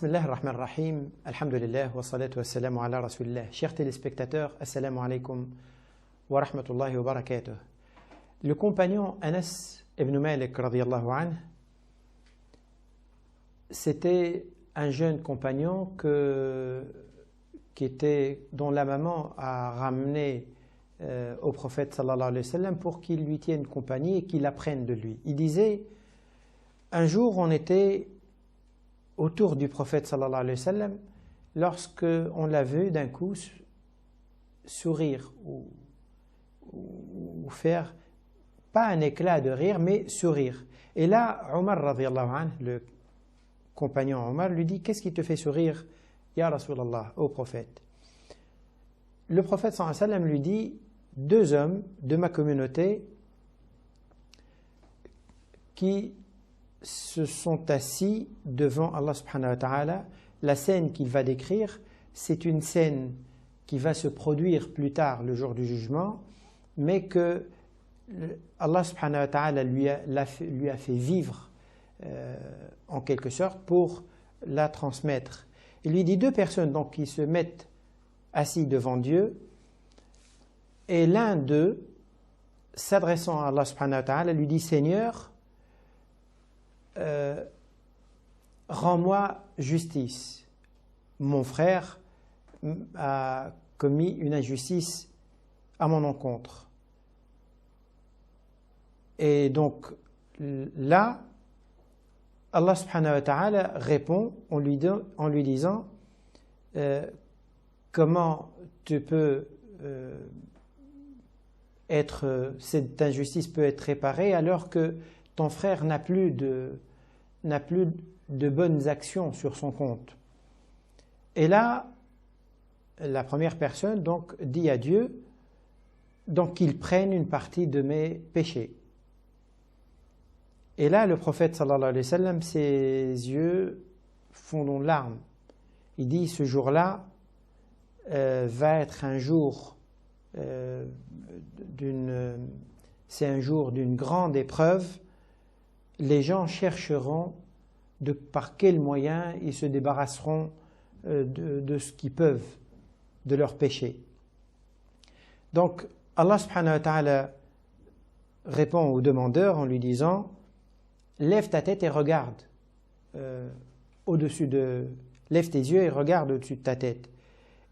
Bismillah ar-Rahman ar-Rahim, alhamdulillah, wa salatu wa salamu ala rasulillah. Chers téléspectateurs, assalamu alaikum wa rahmatullahi wa barakatuh. Le compagnon Anas ibn Malik radiyallahu anhu, c'était un jeune compagnon dont la maman a ramené au prophète sallallahu alayhi wa sallam pour qu'il lui tienne compagnie et qu'il apprenne de lui. Il disait, un jour on était autour du prophète sallallahu alayhi wa sallam lorsque on l'a vu d'un coup sourire ou faire, pas un éclat de rire, mais sourire. Et là, Omar radiyallahu anhu, le compagnon Omar, lui dit, qu'est-ce qui te fait sourire, Ya Rasulallah, au prophète? Le prophète sallallahu alayhi wa sallam lui dit, deux hommes de ma communauté qui se sont assis devant Allah subhanahu wa ta'ala. La scène qu'il va décrire, c'est une scène qui va se produire plus tard, le jour du jugement, mais que Allah subhanahu wa ta'ala lui a fait vivre en quelque sorte pour la transmettre. Il lui dit deux personnes donc, qui se mettent assis devant Dieu, et l'un d'eux, s'adressant à Allah subhanahu wa ta'ala, lui dit, Seigneur, rends-moi justice. Mon frère a commis une injustice à mon encontre. Et donc là, Allah subhanahu wa ta'ala répond en lui disant comment tu peux cette injustice peut être réparée alors que ton frère n'a plus de bonnes actions sur son compte. Et là, la première personne donc dit à Dieu donc qu'il prenne une partie de mes péchés. Et là, le prophète sallallahu alayhi wa sallam, ses yeux fondent en larmes. Il dit, ce jour-là va être un jour c'est un jour d'une grande épreuve. Les gens chercheront par quels moyens ils se débarrasseront de ce qu'ils peuvent, de leurs péchés. Donc, Allah subhanahu wa ta'ala répond au demandeur en lui disant, lève ta tête et regarde lève tes yeux et regarde au-dessus de ta tête.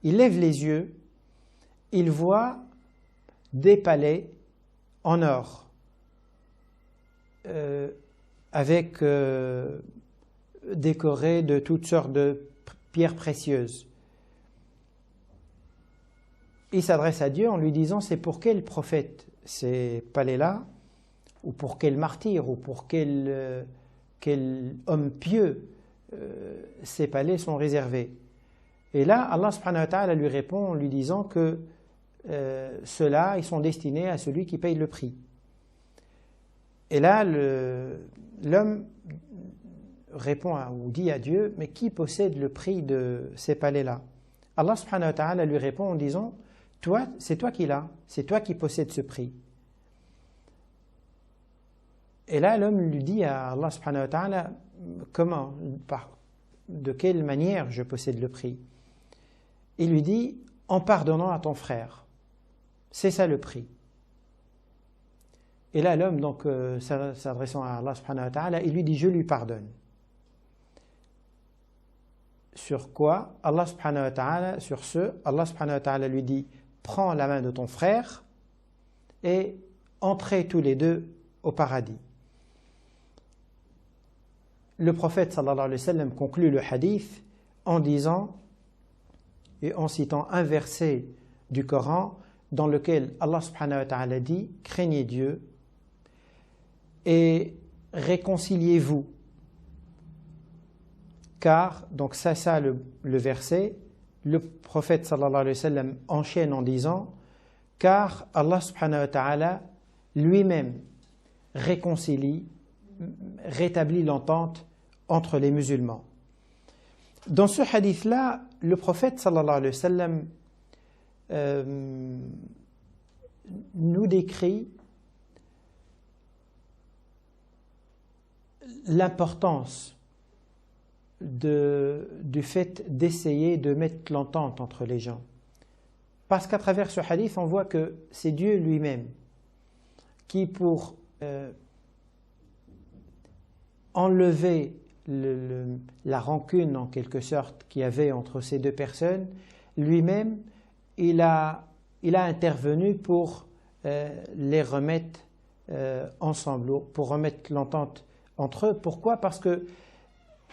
Il lève les yeux, il voit des palais en or, avec décorés de toutes sortes de pierres précieuses. Il s'adresse à Dieu en lui disant, c'est pour quel prophète ces palais-là, ou pour quel martyr, ou pour quel homme pieux ces palais sont réservés. Et là, Allah subhanahu wa ta'ala lui répond en lui disant que ceux-là, ils sont destinés à celui qui paye le prix. Et là, l'homme répond ou dit à Dieu, mais qui possède le prix de ces palais-là? Allah subhanahu wa ta'ala lui répond en disant, toi, c'est toi qui l'as, c'est toi qui possèdes ce prix. Et là, l'homme lui dit à Allah subhanahu wa ta'ala, comment, de quelle manière je possède le prix? Il lui dit, en pardonnant à ton frère. C'est ça le prix. Et là, l'homme, donc, s'adressant à Allah subhanahu wa ta'ala, il lui dit, je lui pardonne. Sur quoi? Allah subhanahu wa ta'ala, sur ce, Allah subhanahu wa ta'ala lui dit, prends la main de ton frère et entrez tous les deux au paradis. Le prophète sallallahu alayhi wa sallam conclut le hadith en disant et en citant un verset du Coran dans lequel Allah subhanahu wa ta'ala dit, craignez Dieu et réconciliez-vous. Car, donc ça le verset, le prophète sallallahu alayhi wa sallam enchaîne en disant, car Allah subhanahu wa ta'ala lui-même réconcilie, rétablit l'entente entre les musulmans. Dans ce hadith-là, le prophète sallallahu alayhi wa sallam nous décrit l'importance du fait d'essayer de mettre l'entente entre les gens. Parce qu'à travers ce hadith, on voit que c'est Dieu lui-même qui, pour enlever la rancune en quelque sorte qu'il y avait entre ces deux personnes, lui-même, il a intervenu pour les remettre ensemble, pour remettre l'entente entre eux. Pourquoi? Parce que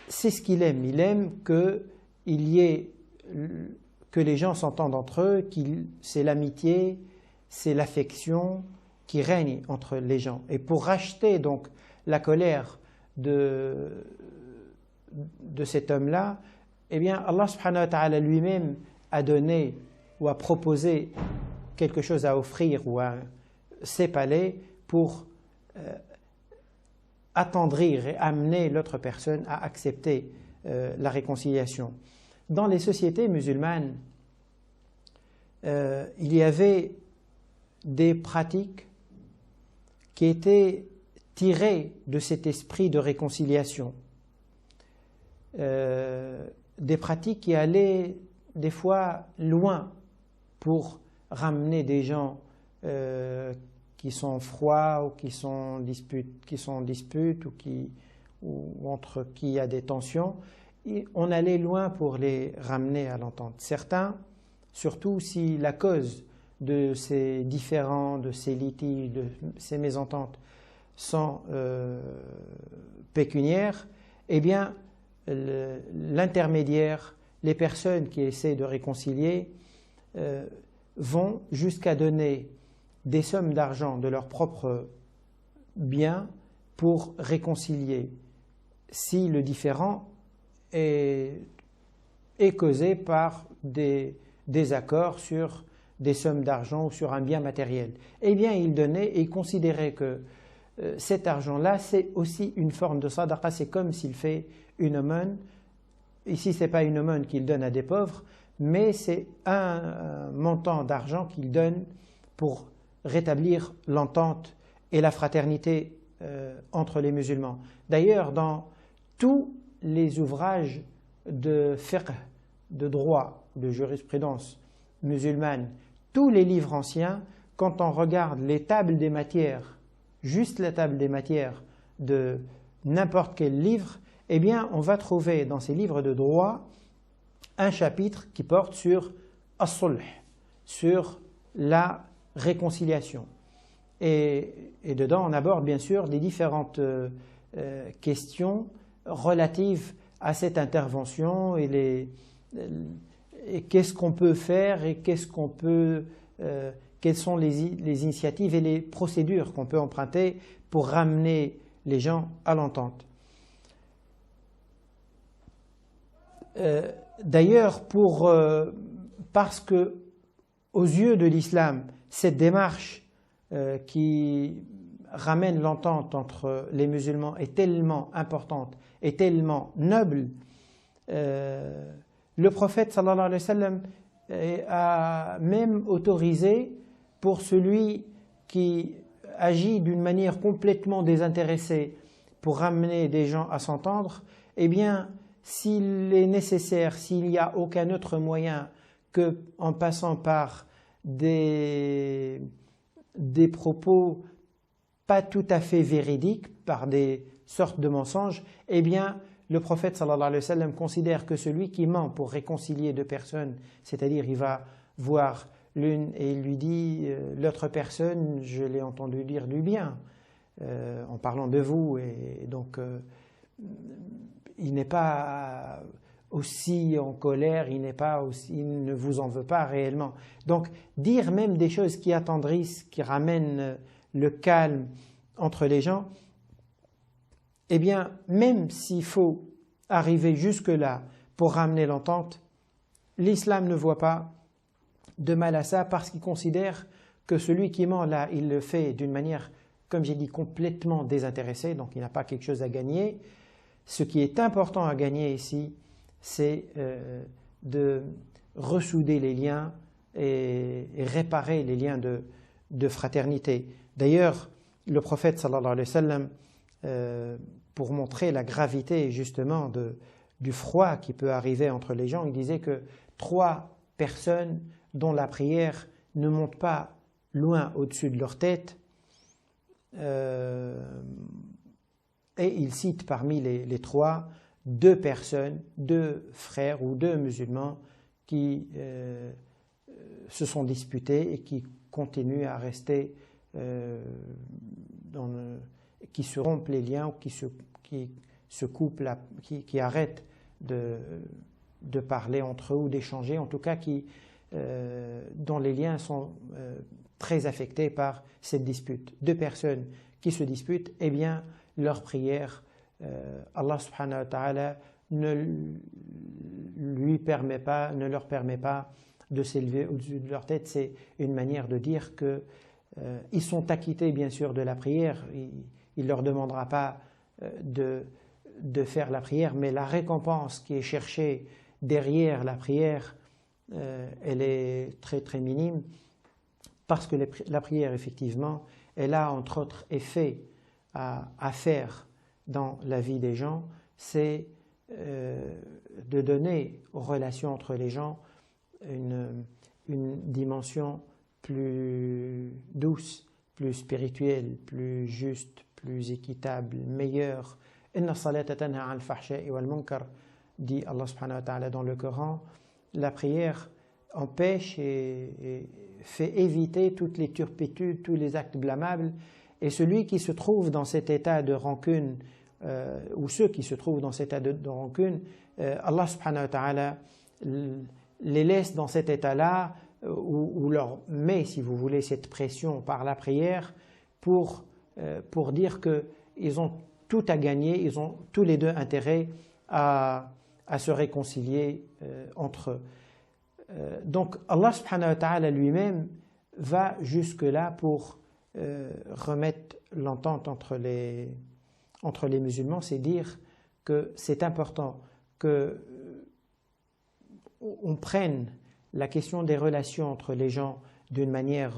c'est ce qu'il aime. Il aime que les gens s'entendent entre eux, c'est l'amitié, c'est l'affection qui règne entre les gens. Et pour racheter donc la colère de cet homme-là, eh bien Allah subhanahu wa ta'ala lui-même a donné ou a proposé quelque chose à offrir ou à s'épaler pour attendrir et amener l'autre personne à accepter la réconciliation. Dans les sociétés musulmanes, il y avait des pratiques qui étaient tirées de cet esprit de réconciliation. Des pratiques qui allaient des fois loin pour ramener des gens qui sont froids ou qui sont en dispute ou entre qui il y a des tensions. Et on allait loin pour les ramener à l'entente. Certains, surtout si la cause de ces différends, de ces litiges, de ces mésententes sont pécuniaires, eh bien l'intermédiaire, les personnes qui essaient de réconcilier vont jusqu'à donner des sommes d'argent de leurs propres biens pour réconcilier si le différend est causé par des désaccords sur des sommes d'argent ou sur un bien matériel. Eh bien, il donnait et il considérait que cet argent-là, c'est aussi une forme de sadaqa, c'est comme s'il fait une aumône. Ici, ce n'est pas une aumône qu'il donne à des pauvres, mais c'est un montant d'argent qu'il donne pour rétablir l'entente et la fraternité entre les musulmans. D'ailleurs, dans tous les ouvrages de fiqh, de droit, de jurisprudence musulmane, tous les livres anciens, quand on regarde les tables des matières, juste la table des matières de n'importe quel livre, eh bien, on va trouver dans ces livres de droit un chapitre qui porte sur as-sulh, sur la réconciliation. Et dedans, on aborde bien sûr les différentes questions relatives à cette intervention et qu'est-ce qu'on peut faire et quelles sont les initiatives et les procédures qu'on peut emprunter pour ramener les gens à l'entente. D'ailleurs, parce que aux yeux de l'islam, cette démarche qui ramène l'entente entre les musulmans est tellement importante et tellement noble, le prophète sallallahu alayhi wa sallam a même autorisé pour celui qui agit d'une manière complètement désintéressée pour ramener des gens à s'entendre, eh bien, s'il est nécessaire, s'il n'y a aucun autre moyen qu'en passant par des propos pas tout à fait véridiques, par des sortes de mensonges, eh bien, le prophète sallallahu alayhi wa sallam considère que celui qui ment pour réconcilier deux personnes, c'est-à-dire il va voir l'une et il lui dit l'autre personne, je l'ai entendu dire du bien en parlant de vous, et donc il n'est pas aussi en colère, il ne vous en veut pas réellement. Donc dire même des choses qui attendrissent, qui ramènent le calme entre les gens, eh bien, même s'il faut arriver jusque-là pour ramener l'entente, l'islam ne voit pas de mal à ça parce qu'il considère que celui qui ment là, il le fait d'une manière, comme j'ai dit, complètement désintéressée, donc il n'a pas quelque chose à gagner. Ce qui est important à gagner ici, c'est de ressouder les liens et réparer les liens de fraternité. D'ailleurs, le prophète sallallahu alayhi wa sallam, pour montrer la gravité justement du froid qui peut arriver entre les gens. Il disait que 3 personnes dont la prière ne monte pas loin au-dessus de leur tête, et il cite parmi les 3 2 personnes, 2 frères ou 2 musulmans qui se sont disputés et qui continuent à rester qui se rompent les liens ou qui se coupent, qui arrêtent de parler entre eux ou d'échanger, en tout cas dont les liens sont très affectés par cette dispute. 2 personnes qui se disputent, eh bien, leur prière, Allah subhanahu wa ta'ala ne leur permet pas de s'élever au-dessus de leur tête. C'est une manière de dire qu'ils sont acquittés, bien sûr, de la prière. Il ne leur demandera pas de faire la prière, mais la récompense qui est cherchée derrière la prière, elle est très très minime, parce que la prière, effectivement, elle a entre autres effets à faire dans la vie des gens, c'est de donner aux relations entre les gens une dimension plus douce, plus spirituelle, plus juste, plus équitable, meilleure. Inna salata tanha al fahsha'i wal munkar, dit Allah subhanahu wa ta'ala dans le Coran. La prière empêche et fait éviter toutes les turpitudes, tous les actes blâmables, et celui qui se trouve dans cet état de rancune, ou ceux qui se trouvent dans cet état de rancune, Allah subhanahu wa ta'ala les laisse dans cet état-là, ou leur met, si vous voulez, cette pression par la prière pour dire qu'ils ont tout à gagner, ils ont tous les deux intérêt à se réconcilier entre eux. Donc Allah subhanahu wa ta'ala lui-même va jusque-là pour remettre l'entente entre les musulmans, c'est dire que c'est important que on prenne la question des relations entre les gens d'une manière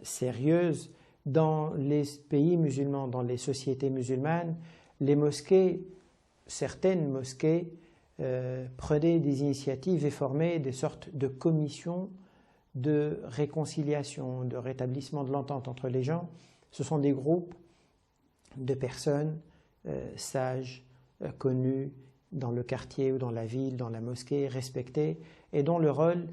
sérieuse. Dans les pays musulmans, dans les sociétés musulmanes, les mosquées, certaines mosquées, prenaient des initiatives et formaient des sortes de commissions de réconciliation, de rétablissement de l'entente entre les gens. Ce sont des groupes de personnes sages, connues dans le quartier ou dans la ville, dans la mosquée, respectées, et dont le rôle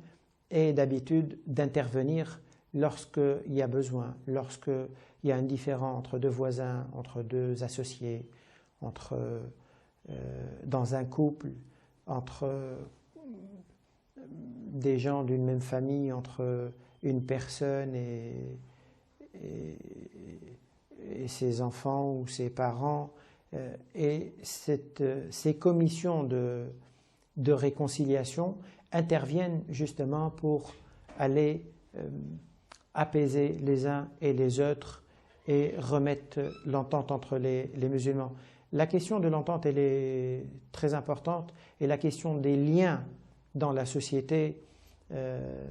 est d'habitude d'intervenir lorsqu'il y a besoin, lorsqu'il y a un différend entre 2 voisins, entre 2 associés, dans un couple, entre des gens d'une même famille, entre une personne et ses enfants ou ses parents. Et ces commissions de réconciliation interviennent justement pour aller apaiser les uns et les autres et remettre l'entente entre les musulmans. La question de l'entente, elle est très importante, et la question des liens dans la société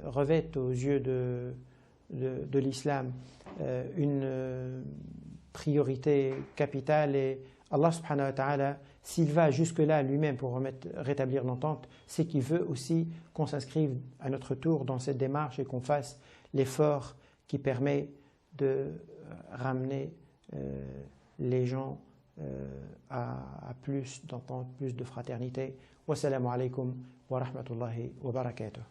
revêt aux yeux de l'islam une priorité capitale, et Allah subhanahu wa ta'ala, s'il va jusque-là lui-même pour rétablir l'entente, c'est qu'il veut aussi qu'on s'inscrive à notre tour dans cette démarche et qu'on fasse l'effort qui permet de ramener les gens à plus d'entente, plus de fraternité. Wassalamu alaikum wa rahmatullahi wa barakatuh.